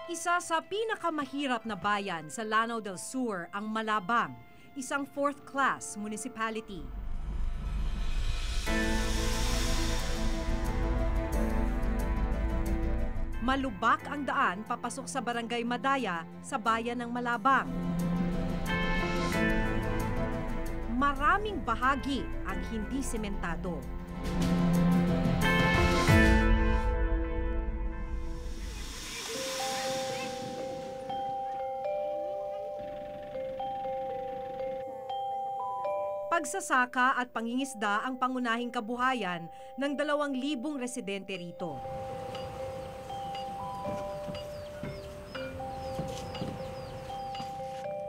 Isa sa pinakamahirap na bayan sa Lanao del Sur ang Malabang, isang fourth-class municipality. Malubak ang daan papasok sa Barangay Madaya sa bayan ng Malabang. Maraming bahagi ang hindi sementado. Pagsasaka at pangingisda ang pangunahing kabuhayan ng 2,000 residente rito.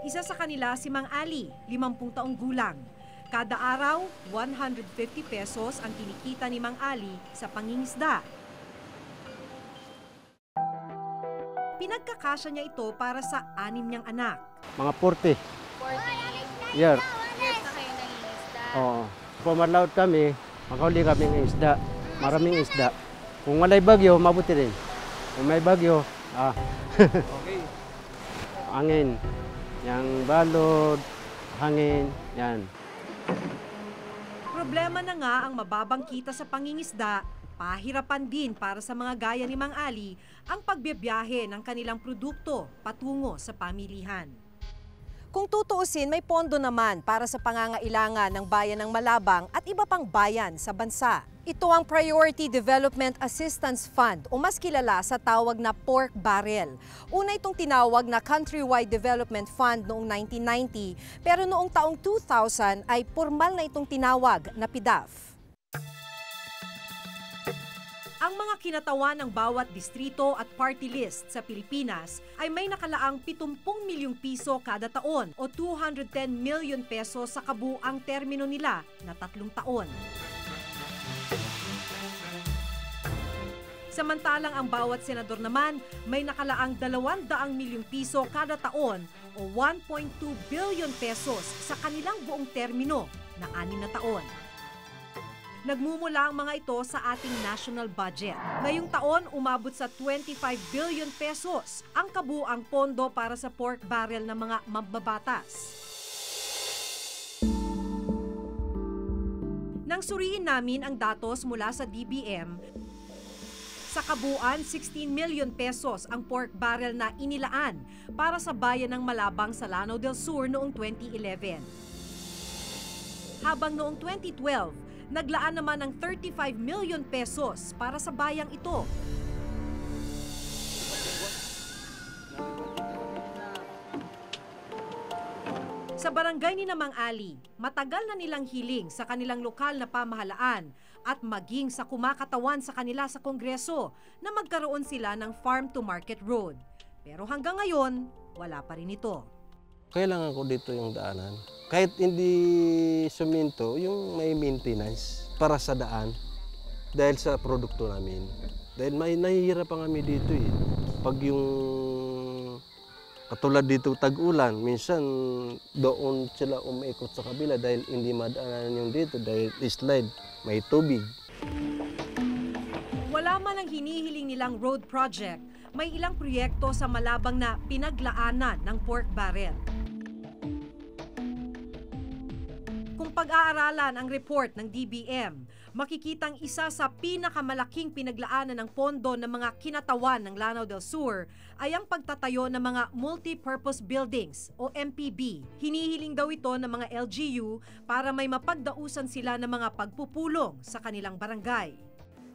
Isa sa kanila si Mang Ali, 50 taong gulang. Kada araw, 150 pesos ang kinikita ni Mang Ali sa pangingisda. Pinagkakasya niya ito para sa 6 niyang anak. Mga 40. 40 years. years na kayo nangingisda. Oo. Pumadlaot kami, makauli kami ng isda. Maraming isda. Kung walay bagyo, mabuti rin. Kung may bagyo, okay. Angin. Yang balod, hangin, yan. Problema na nga ang mababang kita sa pangingisda, pahirapan din para sa mga gaya ni Mang Ali ang pagbibiyahe ng kanilang produkto patungo sa pamilihan. Kung tutuusin, may pondo naman para sa pangangailangan ng bayan ng Malabang at iba pang bayan sa bansa. Ito ang Priority Development Assistance Fund o mas kilala sa tawag na pork barrel. Una itong tinawag na Countrywide Development Fund noong 1990 pero noong taong 2000 ay formal na itong tinawag na PDAF. Ang mga kinatawan ng bawat distrito at party list sa Pilipinas ay may nakalaang 70 milyong piso kada taon o 210 million pesos sa kabuuang termino nila na 3 taon. Samantalang ang bawat senador naman may nakalaang 200 milyong piso kada taon o 1.2 billion pesos sa kanilang buong termino na 6 na taon. Nagmumula ang mga ito sa ating national budget. Ngayong taon, umabot sa 25 billion pesos ang kabuuang pondo para sa pork barrel ng mga mambabatas. Nang suriin namin ang datos mula sa DBM, sa kabuuan, 16 million pesos ang pork barrel na inilaan para sa bayan ng Malabang sa Lanao del Sur noong 2011. Habang noong 2012, naglaan naman ng 35 million pesos para sa bayang ito. Sa barangay ni Mang Ali, matagal na nilang hiling sa kanilang lokal na pamahalaan at maging sa kumakatawan sa kanila sa Kongreso na magkaroon sila ng farm-to-market road. Pero hanggang ngayon, wala pa rin ito. Kailangan ko dito yung daanan. Kahit hindi suminto, yung may maintenance para sa daan dahil sa produkto namin. Dahil may nahihirapan kami dito eh. Pag yung katulad dito tag-ulan, minsan doon sila umiikot sa kabila dahil hindi madaanan yung dito dahil slide, may tubig. Wala man ang hinihiling nilang road project, may ilang proyekto sa Malabang na pinaglaanan ng pork barrel. Kung pag-aaralan ang report ng DBM, makikitang isa sa pinakamalaking pinaglaanan ng pondo ng mga kinatawan ng Lanao del Sur ay ang pagtatayo ng mga multi-purpose buildings o MPB. Hinihiling daw ito ng mga LGU para may mapagdausan sila ng mga pagpupulong sa kanilang barangay.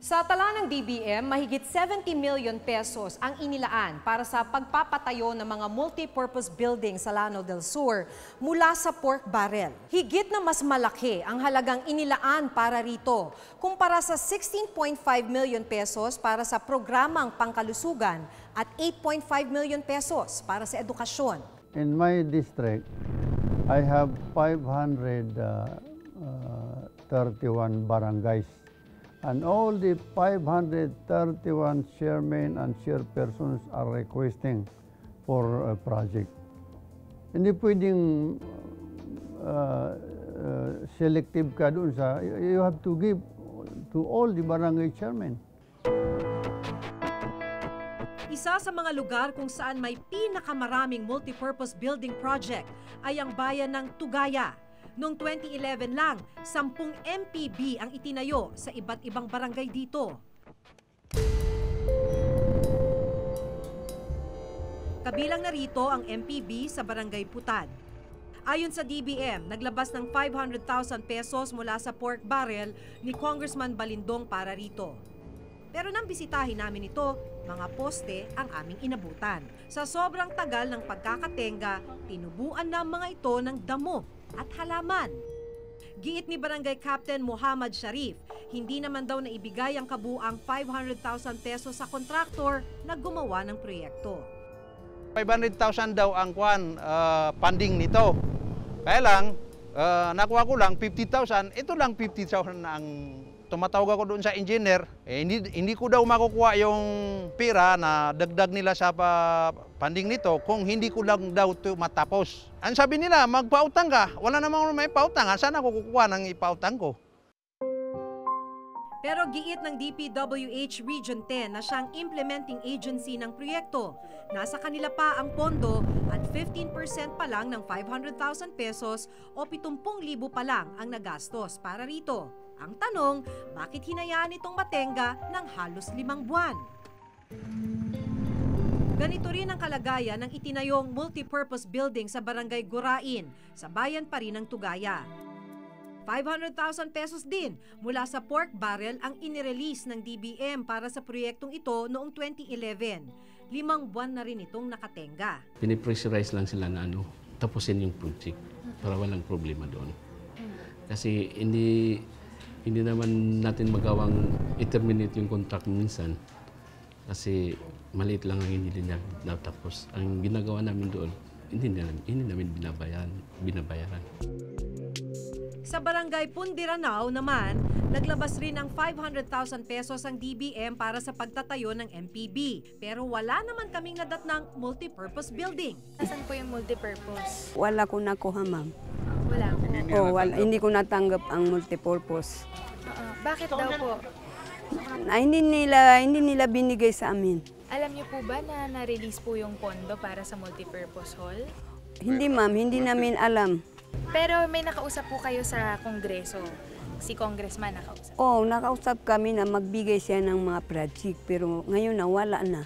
Sa tala ng DBM, mahigit 70 million pesos ang inilaan para sa pagpapatayo ng mga multi-purpose buildings sa Lanao del Sur mula sa pork barrel. Higit na mas malaki ang halagang inilaan para rito kumpara sa 16.5 million pesos para sa programang pangkalusugan at 8.5 million pesos para sa edukasyon. In my district, I have 531 barangays. And all the 531 chairmen and chairpersons are requesting for a project. Hindi pwedeng selective ka doon sa, you have to give to all the barangay chairmen. Isa Isa sa mga lugar kung saan may pinakamaraming multipurpose building project ay ang bayan ng Tugaya. Noong 2011 lang, 10 MPB ang itinayo sa iba't ibang barangay dito. Kabilang na rito ang MPB sa Barangay Putad. Ayon sa DBM, naglabas ng 500,000 pesos mula sa pork barrel ni Congressman Balindong para rito. Pero nang bisitahin namin ito, mga poste ang aming inabutan. Sa sobrang tagal ng pagkakatenga, tinubuan na mga ito ng damo at halaman. Giit ni Barangay Captain Muhammad Sharif, hindi naman daw naibigay ang kabuang 500,000 pesos sa kontraktor na gumawa ng proyekto. 500,000 daw ang funding nito. Kaya lang, nakuha ko lang 50,000. Ito lang 50,000 na ang tumatawag ako doon sa engineer. Hindi ko daw makukuha yung pera na dagdag nila sa funding nito kung hindi ko lang daw ito matapos. Ang sabi nila, magpautang ka. Wala namang may pautangan. Saan ako kukuha ng ipautang ko? Pero giit ng DPWH Region 10 na siyang implementing agency ng proyekto. Nasa kanila pa ang pondo at 15% pa lang ng 500,000 pesos o 70,000 pa lang ang nagastos para rito. Ang tanong, bakit hinayaan itong matenga ng halos 5 buwan? Ganito rin ang kalagayan ng itinayong multipurpose building sa Barangay Gurain, sa bayan pa rin ng Tugaya. 500,000 pesos din mula sa pork barrel ang inirelease ng DBM para sa proyektong ito noong 2011. 5 buwan na rin itong nakatenga. Pinipressurize lang sila na tapusin yung project para walang problema doon. Kasi hindi naman natin magawang i-terminate yung contract minsan kasi maliit lang ang hindi niya natapos. Ang ginagawa namin doon, hindi namin binabayaran. Sa Barangay Pundiranao naman, naglabas rin ng 500,000 pesos ang DBM para sa pagtatayo ng MPB. Pero wala naman kaming nadatnang multipurpose building. Asan po yung multipurpose? Wala ko nakuha, ma'am. Wala po. Hindi ko natanggap ang multipurpose. Bakit daw po? Hindi nila binigay sa amin. Alam niyo po ba na na-release po yung pondo para sa multipurpose hall? Hindi, ma'am. Hindi namin alam. Pero may nakausap po kayo sa Kongreso. Si Congressman nakausap. Nakausap kami na magbigay siya ng mga project. Pero ngayon na wala na.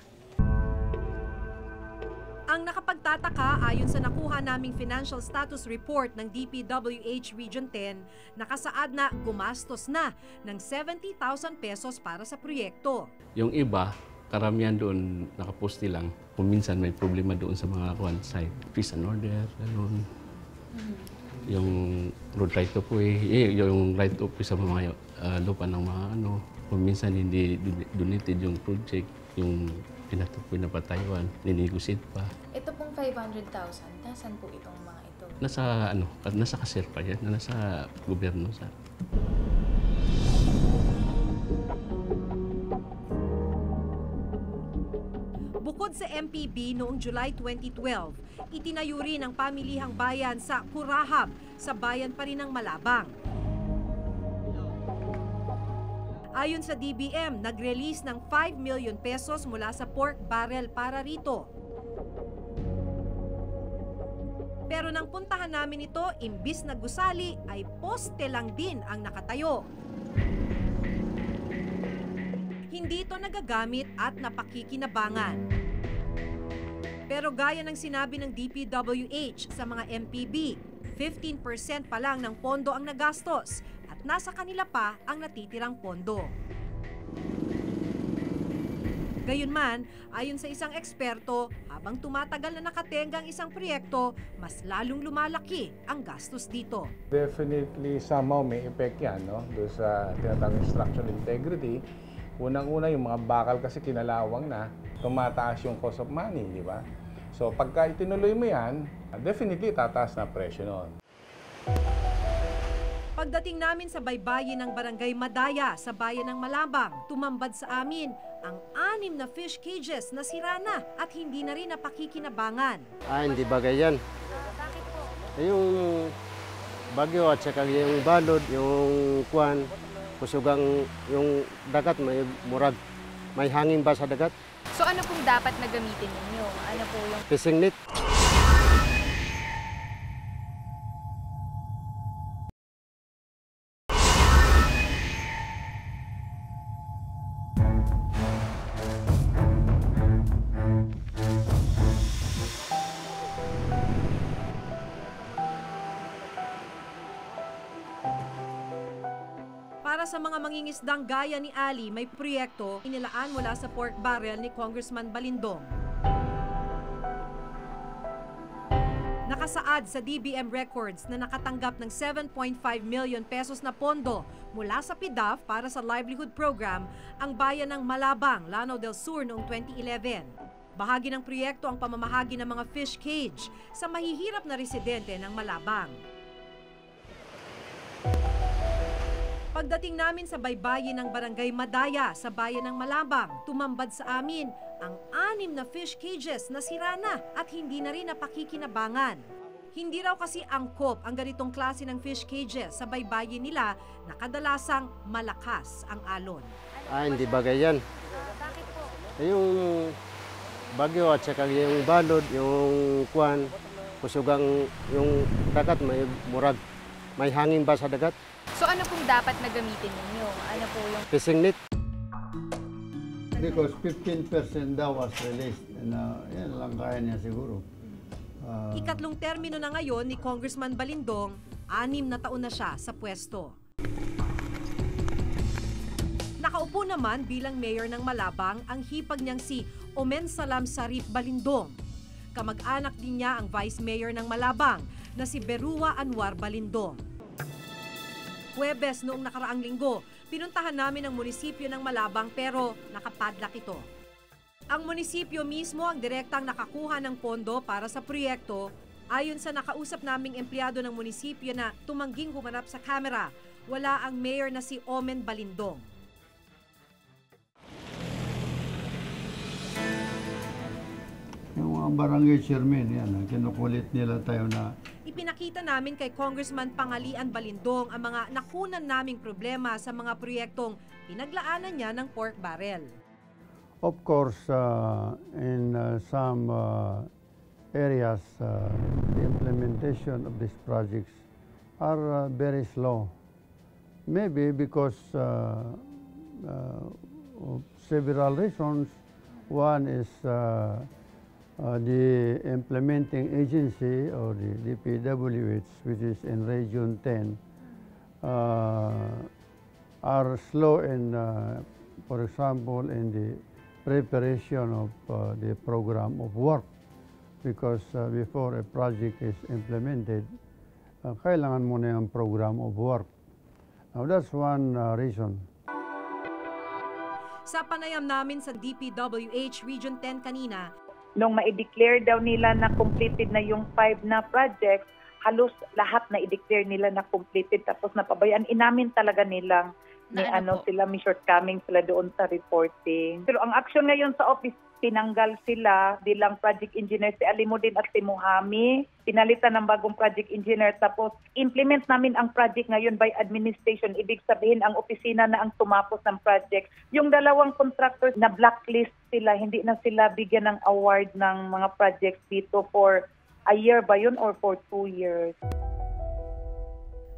Ang nakapagtataka ayon sa nakuha naming financial status report ng DPWH Region 10, nakasaad na gumastos na ng 70,000 pesos para sa proyekto. Yung iba, karamihan doon nakaposte lang. Kung minsan may problema doon sa mga site, peace and order, gano'n. Yung road right of way, yung right of way sa mga lupa ng mga kung minsan hindi donated yung project, yung pinapatayuan, ninegotiate pa. Ito pong 500,000, nasan po itong mga ito? Nasa kasir pa yan, nasa gobyerno sa. Bukod sa MPB noong July 2012, itinayo rin ang pamilihang bayan sa Kurahab sa bayan pa rin ng Malabang. Ayon sa DBM, nag-release ng 5 million pesos mula sa pork barrel para rito. Pero nang puntahan namin ito, imbis na gusali ay poste lang din ang nakatayo. Hindi ito nagagamit at napakikinabangan. Pero gaya ng sinabi ng DPWH sa mga MPB, 15% pa lang ng pondo ang nagastos at nasa kanila pa ang natitirang pondo. Gayunman, ayon sa isang eksperto, habang tumatagal na nakatenga ang isang proyekto, mas lalong lumalaki ang gastos dito. Definitely somehow may effect yan, no? Doon sa tinatawag structural integrity. Unang-una yung mga bakal kasi kinalawang na, tumataas yung cost of money, di ba? So pagka itinuloy mo yan, definitely tataas na presyo noon. Pagdating namin sa baybayin ng Barangay Madaya sa bayan ng Malabang, tumambad sa amin ang 6 na fish cages na sira na at hindi na rin napakikinabangan. Hindi bagay yan. Bakit po? Yung bagyo at saka yung balod, yung kusugang yung dagat may murag. May hangin ba sa dagat? So ano pong dapat na gamitin ninyo? Ano po yung... Fishing net. Para sa mga mangingisdang gaya ni Ali, may proyekto inilaan mula sa pork barrel ni Congressman Balindong. Nakasaad sa DBM records na nakatanggap ng 7.5 million pesos na pondo mula sa PDAF para sa livelihood program ang bayan ng Malabang, Lanao del Sur noong 2011. Bahagi ng proyekto ang pamamahagi ng mga fish cage sa mahihirap na residente ng Malabang. Pagdating namin sa baybayin ng Barangay Madaya sa bayan ng Malabang, tumambad sa amin ang 6 na fish cages na sira na at hindi na rin napakikinabangan. Hindi raw kasi angkop ang ganitong klase ng fish cages sa baybayin nila na kadalasang malakas ang alon. Hindi bagay yan. Bakit po? Yung bagyo at saka yung balod, yung kuwan, kusugang yung dagat may murag. May hangin ba sa dagat? So ano pong dapat na gamitin ninyo? Ano po yung... Fishing net. Because 15% daw was released. And, yan lang kaya niya siguro. Ikatlong termino na ngayon ni Congressman Balindong, 6 na taon na siya sa pwesto. Nakaupo naman bilang mayor ng Malabang ang hipag niyang si Omen Salam Sarip Balindong. Kamag-anak din niya ang vice mayor ng Malabang na si Berua Anwar Balindong. Huwebes noong nakaraang linggo, pinuntahan namin ang munisipyo ng Malabang pero nakapadlak ito. Ang munisipyo mismo ang direktang nakakuha ng pondo para sa proyekto. Ayon sa nakausap naming empleyado ng munisipyo na tumangging humarap sa kamera, wala ang mayor na si Omen Balindong. Yung mga barangay chairman, yan, kinukulit nila tayo na Ipinakita namin kay Congressman Pangalian Balindong ang mga nakunan naming problema sa mga proyektong pinaglaanan niya ng pork barrel. of course, in some areas, the implementation of these projects are very slow. Maybe because of several reasons. One is the implementing agency or the DPWH, which is in Region 10, are slow in, for example, in the preparation of the program of work. Because before a project is implemented, kailangan muna yung program of work. Now that's one reason. Sa panayam namin sa DPWH Region 10 kanina, nung ma-declare daw nila na completed na yung 5 na projects, halos lahat na i-declare nila na completed tapos napabayaan. Inamin talaga nilang sila, may shortcoming sila doon sa reporting. Pero ang action ngayon sa office, tinanggal sila bilang project engineer si Alimudin at si Muhami. Pinalitan ng bagong project engineer tapos implement namin ang project ngayon by administration. Ibig sabihin ang opisina na ang tumapos ng project. Yung dalawang contractors na blacklist sila, hindi na sila bigyan ng award ng mga projects dito for a year ba yun or for 2 years.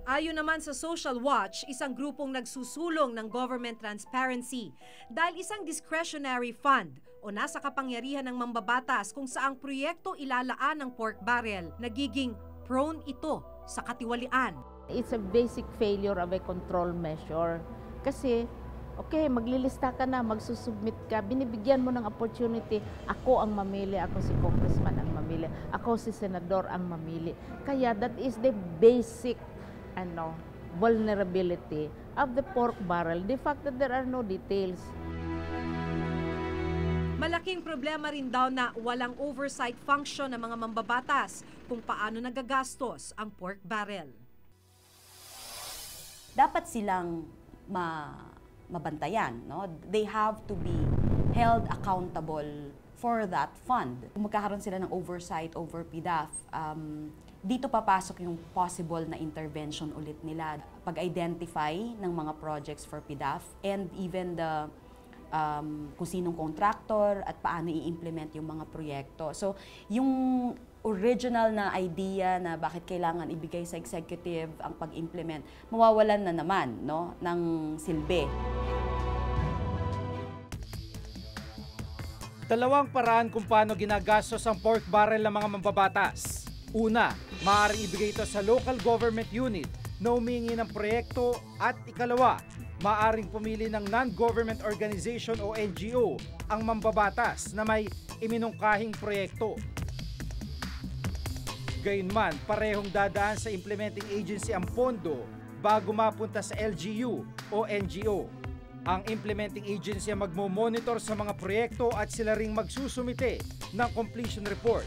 ayon naman sa Social Watch, isang grupong nagsusulong ng government transparency dahil isang discretionary fund o nasa kapangyarihan ng mambabatas kung saang proyekto ilalaan ng pork barrel, nagiging prone ito sa katiwalian. It's a basic failure of a control measure. Kasi, okay, maglilista ka na, magsusubmit ka, binibigyan mo ng opportunity, ako ang mamili, ako si congressman ang mamili, ako si senador ang mamili. Kaya that is the basic vulnerability of the pork barrel, the fact that there are no details. Malaking problema rin daw na walang oversight function ng mga mambabatas kung paano nagagastos ang pork barrel. Dapat silang mabantayan, no? They have to be held accountable for that fund. Kung magkakaroon sila ng oversight over PDAF, dito papasok yung possible na intervention ulit nila. Pag-identify ng mga projects for PDAF and even the kung sinong contractor at paano i-implement yung mga proyekto. So, yung original na idea na bakit kailangan ibigay sa executive ang pag-implement, mawawalan na naman, no, ng silbi. Dalawang paraan kung paano ginagastos ang pork barrel ng mga mambabatas. Una, maaaring ibigay ito sa local government unit na humingi ng proyekto, at ikalawa, maaaring pumili ng non-government organization o NGO ang mambabatas na may iminungkahing proyekto. Gayunman, parehong dadaan sa implementing agency ang pondo bago mapunta sa LGU o NGO. Ang implementing agency ang magmo-monitor sa mga proyekto at sila ring magsusumite ng completion report.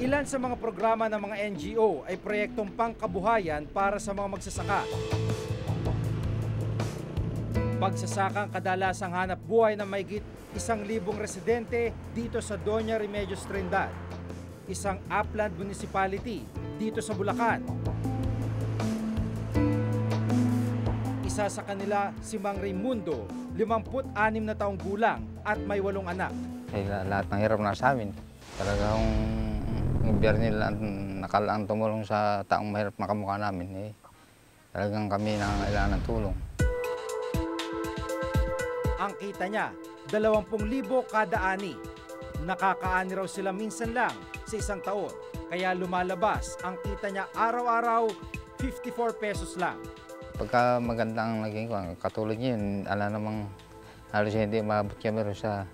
Ilan sa mga programa ng mga NGO ay proyektong pangkabuhayan para sa mga magsasaka. Pagsasakang kadalasang hanap buhay ng mahigit 1,000 residente dito sa Doña Remedios Trindad, isang upland municipality dito sa Bulacan. Isa sa kanila si Mang Raimundo, 56 na taong gulang at may 8 anak. Lahat ng hirap na sa amin. Talagang gobyerno nila nakalaang tumulong sa taong mahirap na kamukha namin. Talagang kami nangangailangan ng tulong. Ang kita niya, 20,000 kada ani. Nakakaani raw sila minsan lang sa isang taon. Kaya lumalabas ang kita niya araw-araw 54 pesos lang. Pagka maganda ang naging katulad yun, ala namang halos hindi maabot kami rin sa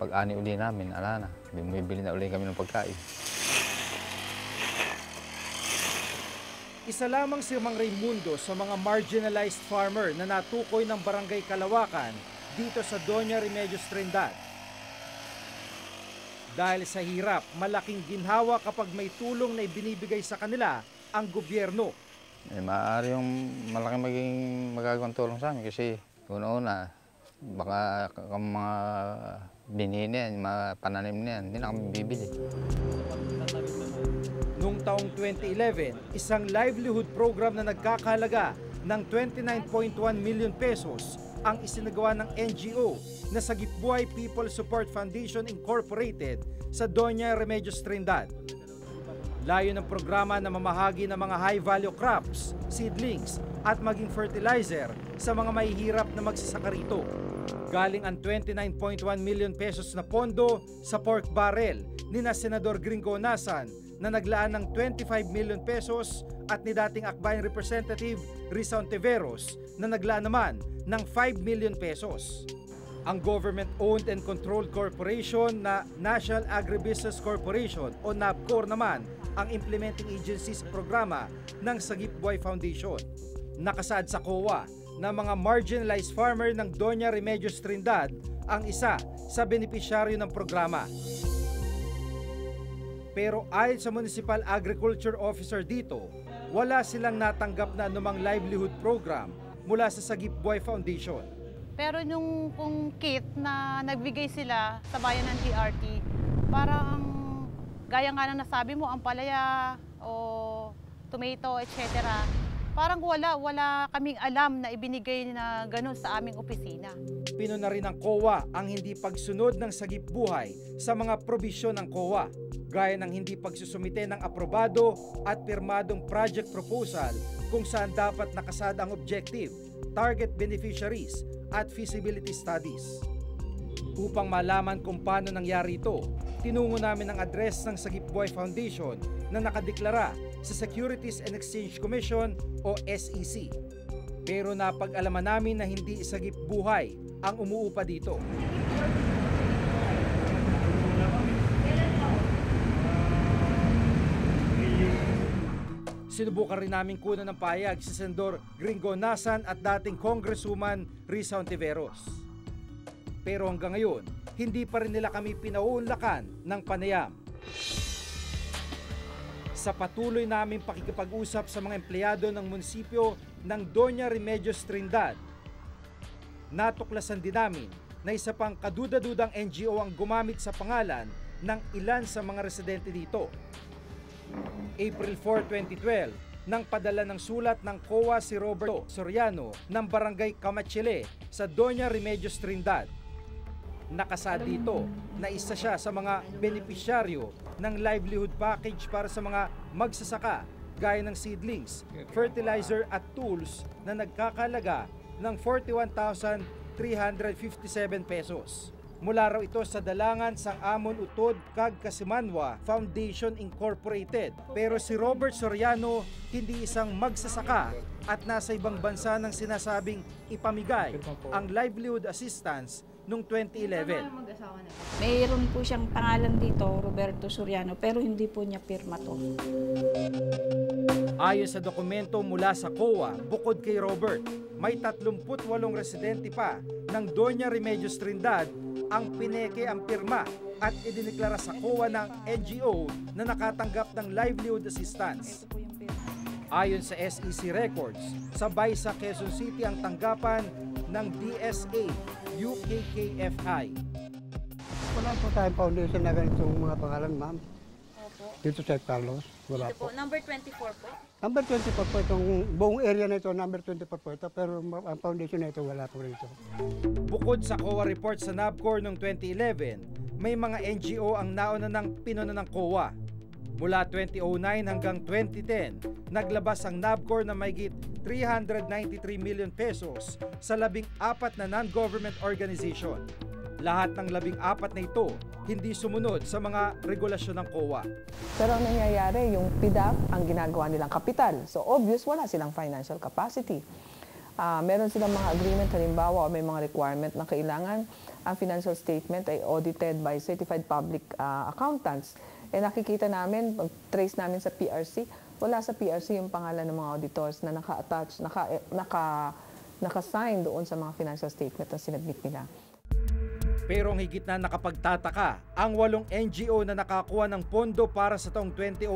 pag-ani uli namin. Ala na, bumibili na uli kami ng pagkain. Isa lamang si Mang Raimundo sa mga marginalized farmer na natukoy ng Barangay Kalawakan dito sa Doña Remedios Trindad. Dahil sa hirap, malaking ginhawa kapag may tulong na ibinibigay sa kanila ang gobyerno. Maaari yung malaking magagawang tulong sa amin kasi una-una, baka ang mga binhi na yan, mga pananim na yan, hindi na kami bibili. Noong taong 2011, isang livelihood program na nagkakahalaga ng 29.1 million pesos ang isinagawa ng NGO na Sagipbuhay People Support Foundation Incorporated sa Doña Remedios Trindad. Layo ng programa na mamahagi ng mga high-value crops, seedlings at maging fertilizer sa mga mahihirap na magsasaka rito. Galing ang 29.1 million pesos na pondo sa pork barrel ni na Senador Gringo Nasan na naglaan ng 25 million pesos at ni dating Akbayan Representative Risa Ontiveros na naglaan naman ng 5 million pesos. Ang government-owned and controlled corporation na National Agribusiness Corporation o NABCOR naman ang implementing agency sa programa ng Sagipbuhay Foundation. Nakasaad sa COA na mga marginalized farmer ng Doña Remedios Trindad ang isa sa benepisyaryo ng programa. Pero ayon sa Municipal Agriculture Officer dito, wala silang natanggap na anumang livelihood program mula sa Sagipbuhay Foundation. Pero yung kit na nagbigay sila sa bayan ng TRT, parang gaya nga na nasabi mo, ang palaya o tomato, etc. Parang wala kaming alam na ibinigay na ganun sa aming opisina. Pino na rin ng COA ang hindi pagsunod ng Sagipbuhay sa mga probisyon ng COA, gaya ng hindi pagsusumite ng aprobado at pirmadong project proposal kung saan dapat nakasad ang objective, target beneficiaries at feasibility studies. Upang malaman kung paano nangyari ito, tinungo namin ang address ng Sagipbuhay Foundation na nakadeklara sa Securities and Exchange Commission o SEC. Pero napag-alaman namin na hindi Sagipbuhay ang umuupa dito. Sinubukan rin namin kunan ng payag si Senador Gringo Nasan at dating Congresswoman Risa Ontiveros. Pero hanggang ngayon, hindi pa rin nila kami pinauunlakan ng panayam. Sa patuloy naming pakikipag-usap sa mga empleyado ng munisipyo ng Doña Remedios Trindad, natuklasan din namin na isa pang kaduda-dudang NGO ang gumamit sa pangalan ng ilan sa mga residente dito. April 4, 2012, nang padala ng sulat ng COA si Roberto Soriano ng Barangay Camachile sa Doña Remedios Trindad. Nakasa dito na isa siya sa mga benepisyaryo ng livelihood package para sa mga magsasaka gaya ng seedlings, fertilizer at tools na nagkakalaga ng 41,357 pesos. Mula raw ito sa Dalangan sang Amon Utod kag Kasimanwa Foundation Incorporated. Pero si Robert Soriano hindi isang magsasaka at nasa ibang bansa nang sinasabing ipamigay ang livelihood assistance noong 2011. Mayroon po siyang pangalan dito, Roberto Soriano, pero hindi po niya pirma to. Ayon sa dokumento mula sa COA, bukod kay Robert, may 38 residente pa ng Doña Remedios Trindad ang pineke ang pirma at idineklara sa COA ng NGO na nakatanggap ng livelihood assistance. Ayon sa SEC records, sabay sa Quezon City ang tanggapan ng DSA UKKFI. Wala po tayong foundation na ganitong mga pangalan, ma'am. Dito sa Carlos, wala po. Number 24 po? Number 24 po, itong buong area na ito, number 24 po ito, pero ang foundation na ito wala po rito. Bukod sa COA report sa NABCOR noong 2011, may mga NGO ang nauna ng pinuna ng COA. Mula 2009 hanggang 2010, naglabas ang NABCOR na mahigit 393 million pesos sa 14 na non-government organization. Lahat ng 14 na ito hindi sumunod sa mga regulasyon ng COA. Pero ang nangyayari, yung PDAP ang ginagawa nilang kapital. So obvious, wala silang financial capacity. Meron silang mga agreement, halimbawa, o may mga requirement na kailangan ang financial statement ay audited by certified public accountants. Nakikita namin, pag-trace namin sa PRC, wala sa PRC yung pangalan ng mga auditors na naka-attach, naka-sign doon sa mga financial statement na sinabit nila. Pero ang higit na nakapagtataka, ang 8 NGO na nakakuha ng pondo para sa taong 2009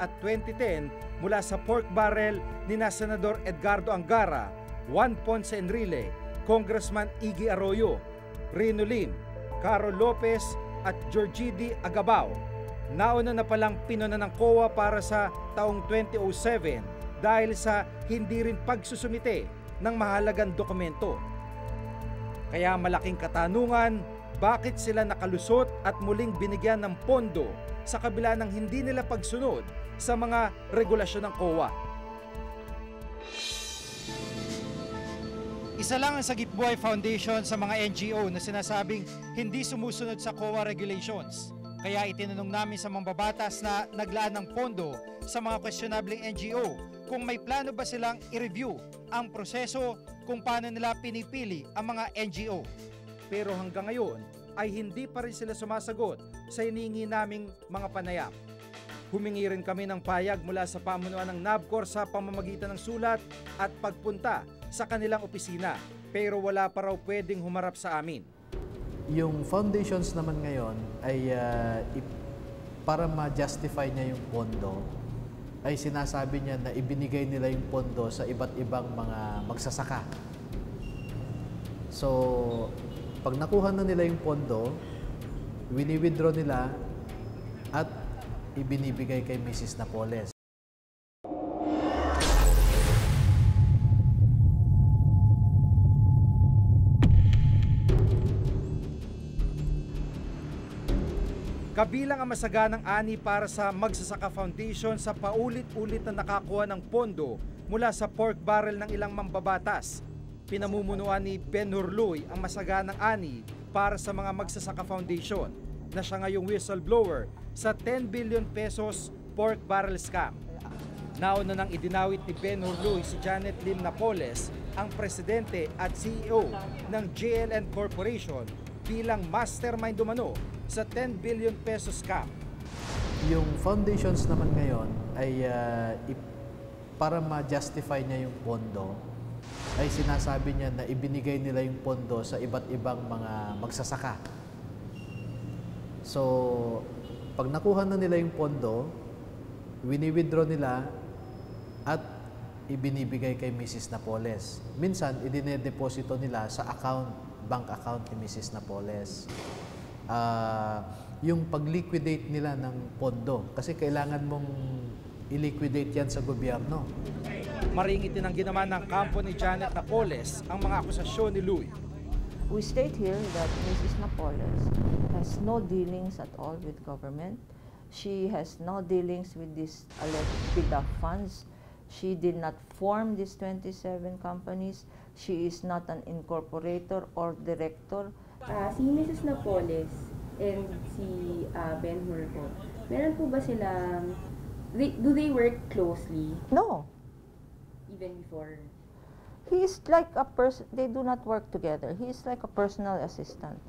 at 2010 mula sa pork barrel ni Senador Edgardo Angara, Juan Ponce Enrile, Congressman Iggy Arroyo, Rino Lim, Caro Lopez at Georgidi Agabao. Nauna na palang pinuna ng COA para sa taong 2007 dahil sa hindi rin pagsusumite ng mahalagang dokumento. Kaya malaking katanungan, bakit sila nakalusot at muling binigyan ng pondo sa kabila ng hindi nila pagsunod sa mga regulasyon ng COA? Isa lang ang Sagip Buhay Foundation sa mga NGO na sinasabing hindi sumusunod sa COA regulations. Kaya itinanong namin sa mambabatas na naglaan ng pondo sa mga questionableng NGO kung may plano ba silang i-review ang proseso kung paano nila pinipili ang mga NGO. Pero hanggang ngayon ay hindi pa rin sila sumasagot sa hinihingi naming mga panayam. Humingi rin kami ng payag mula sa pamunuan ng NABCOR sa pamamagitan ng sulat at pagpunta sa kanilang opisina, pero wala pa raw pwedeng humarap sa amin. Yung foundations naman ngayon ay para ma-justify niya yung pondo, ay sinasabi niya na ibinigay nila yung pondo sa iba't ibang mga magsasaka. So, pag nakuha na nila yung pondo, wini-withdraw nila at ibinibigay kay Mrs. Napoles. Kabilang ang masaganang ani para sa Magsasaka Foundation sa paulit-ulit na nakakuha ng pondo mula sa pork barrel ng ilang mambabatas. Pinamumunuan ni Ben Hurluy ang masaganang ani para sa mga Magsasaka Foundation na siya ngayong whistleblower sa 10 billion pesos pork barrel scam. Nauna nang idinawit ni Ben Hurluy si Janet Lim Napoles, ang presidente at CEO ng JLN Corporation bilang mastermind umano sa 10 billion pesos scam. Yung foundations naman ngayon ay para ma-justify niya yung pondo, ay sinasabi niya na ibinigay nila yung pondo sa iba't ibang mga magsasaka. So, pag nakuha na nila yung pondo, wini-withdraw nila at ibinibigay kay Mrs. Napoles. Minsan, idine-deposito nila sa bank account ni Mrs. Napoles. yung pag-liquidate nila ng pondo. Kasi kailangan mong i-liquidate yan sa gobyerno. Maring itinanggi naman ng kampo ni Janet Napoles ang mga akusasyon ni Louie. We state here that Mrs. Napoles has no dealings at all with government. She has no dealings with these alleged PDAF funds. She did not form these 27 companies. She is not an incorporator or director. Si Mrs. Napoles and si Ben Hur po, meron po ba silang, do they work closely? No. Even before? He is like a person, they do not work together. He is like a personal assistant.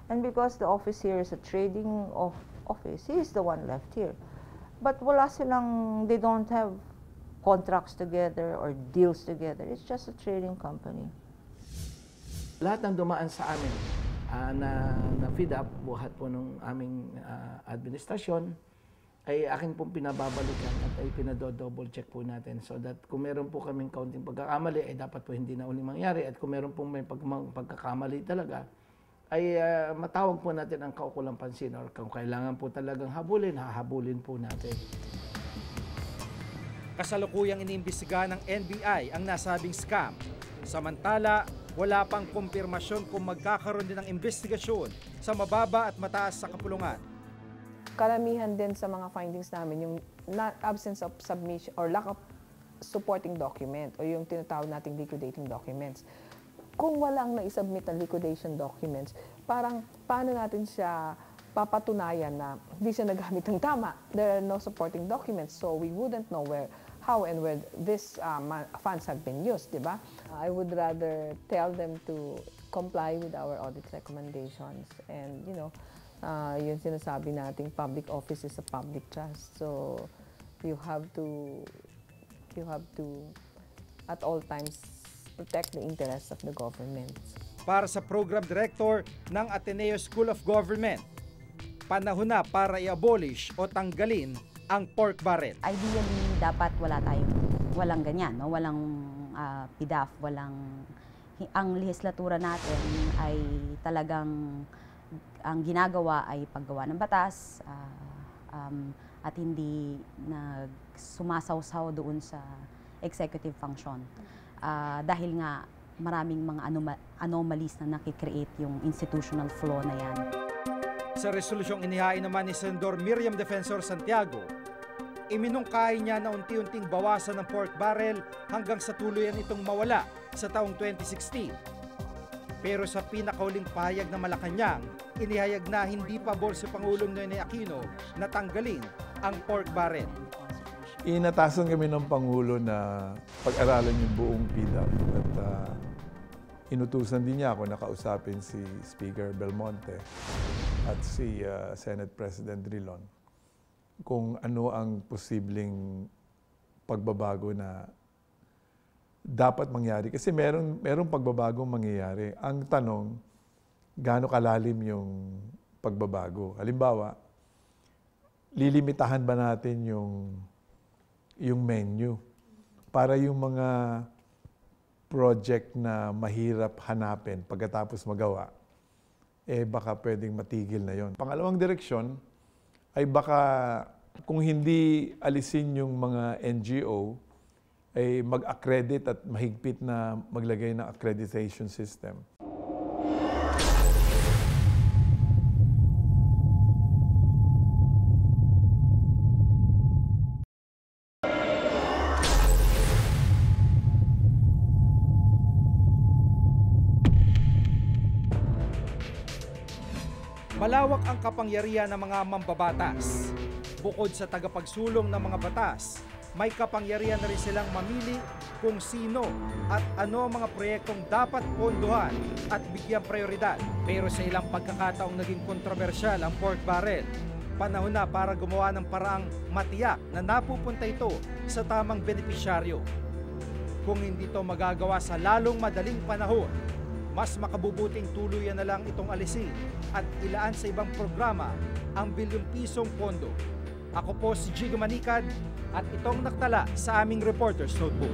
And because the office here is a trading office, he is the one left here. But wala silang, they don't have contracts together or deals together. It's just a trading company. Lahat ng dumaan sa amin na feed up buhat po ng aming administrasyon ay aking pong pinababalikan at ay pinado-double check po natin so that kung meron po kaming kaunting pagkakamali ay dapat po hindi na uling mangyari at kung meron pong may pagkakamali talaga ay matawag po natin ang kaukulang pansin or kung kailangan po talagang habulin, hahabulin po natin. Kasalukuyang iniimbestigahan ng NBI ang nasabing scam. Samantala, wala pang kumpirmasyon kung magkakaroon din ng investigasyon sa mababa at mataas sa kapulungan. Karamihan din sa mga findings namin, yung absence of submission or lack of supporting document o yung tinatawag nating liquidating documents. Kung walang na-submit na liquidation documents, parang paano natin siya papatunayan na hindi siya nagamit ng tama? There are no supporting documents, so we wouldn't know how and where these funds have been used, di ba? I would rather tell them to comply with our audit recommendations and, you know, yung sinasabi nating public office is a public trust. So you have to at all times protect the interests of the government. Para sa Program Director ng Ateneo School of Government, panahon na para i-abolish o tanggalin ang pork barrel. Ideally, dapat walang ganyan, no? Walang PDAF, ang lehislatura natin ay talagang ang ginagawa ay paggawa ng batas at hindi sumasawsaw doon sa executive function. Dahil nga maraming mga anomalies na nakikreate yung institutional flaw na yan. Sa resolusyong inihain naman ni Senador Miriam Defensor Santiago, iminungkahi niya na unti-unting bawasan ng pork barrel hanggang sa tuluyan itong mawala sa taong 2016. Pero sa pinakahuling pahayag ng Malacanang, inihayag na hindi pabor si Pangulong Noynoy Aquino na tanggalin ang pork barrel. Inatasan kami ng Pangulo na pag-aralan yung buong PDAF at inutusan din niya ako na kausapin si Speaker Belmonte at si Senate President Drilon kung ano ang posibleng pagbabago na dapat mangyari. Kasi merong pagbabagong mangyayari. Ang tanong, gaano kalalim yung pagbabago? Halimbawa, lilimitahan ba natin yung menu para yung mga project na mahirap hanapin pagkatapos magawa, baka pwedeng matigil na yon. Pangalawang direksyon ay baka kung hindi alisin yung mga NGO, ay mag-accredit at mahigpit na maglagay ng accreditation system. Malawak ang kapangyarihan ng mga mambabatas. Bukod sa tagapagsulong ng mga batas, may kapangyarihan na rin silang mamili kung sino at ano ang mga proyektong dapat pondohan at bigyang prioridad. Pero sa ilang pagkakataong naging kontrobersyal ang pork barrel, panahon na para gumawa ng paraang matiyak na napupunta ito sa tamang benepisyaryo. Kung hindi ito magagawa sa lalong madaling panahon, mas makabubuting tuluyan na lang itong alisin at ilaan sa ibang programa ang bilyon-pisong pondo. Ako po si Jigo Manicad at itong naktala sa aming Reporter's Notebook.